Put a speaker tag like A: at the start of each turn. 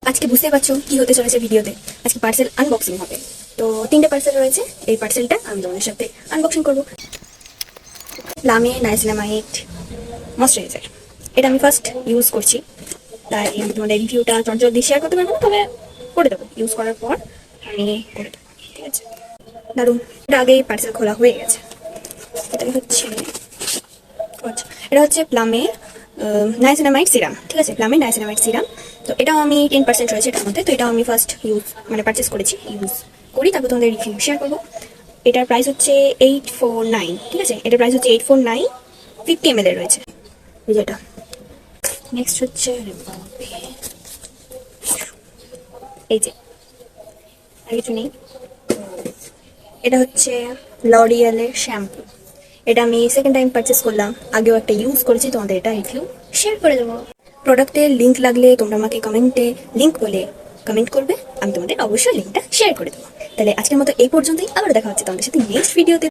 A: আজকে বুঝতে পারছো কি হতে চলেছে ভিডিওতে। আজকে পার্সেল আনবক্সিং হবে। তো 3টে পার্সেল রয়েছে। এই পার্সেলটা আমি তোমাদের সাথে আনবক্সিং করব। লামে নাইসিনামাইড ময়শ্চারাইজার, এটা আমি ফার্স্ট ইউজ করছি, তাই আমি তোমাদের রিভিউটা চটজল দিয়ে শেয়ার করতে পারবো না, তবে করে দেবো। ইউজ করার পর আমি করে দেবো, ঠিক আছে? দারুন, এটা আগেই পার্সেল খোলা হয়ে গেছে। এটা হচ্ছে আচ্ছা, এটা হচ্ছে প্লামের নাইসিনামাইড সিরাম, ঠিক আছে? প্লামের নাইসিনামাইড সিরাম। তো এটাও আমি 10% রয়েছে এটার মধ্যে। তো এটাও আমি ফার্স্ট ইউজ মানে পারচেস করেছি, ইউজ করি, তারপর তোমাদের রিভিউ শেয়ার করবো। এটার প্রাইস হচ্ছে 849, ঠিক আছে? এটার প্রাইস হচ্ছে 849, 50 ml এর রয়েছে এই যেটা। নেক্সট হচ্ছে এই যে, আর কিছু নেই। এটা হচ্ছে লরিয়ালের শ্যাম্পু। এটা আমি সেকেন্ড টাইম পারচেস করলাম, আগেও একটা ইউজ করেছি, তোমাদের এটা রিভিউ শেয়ার করে দেবো। প্রোডাক্টের লিঙ্ক লাগলে তোমরা আমাকে কমেন্টে লিঙ্ক বলে কমেন্ট করবে, আমি তোমাদের অবশ্যই লিঙ্কটা শেয়ার করে দেবো। তাহলে আজকের মতো এই পর্যন্তই, আবার দেখা হচ্ছে তোমাদের সাথে নেক্সট ভিডিওতে।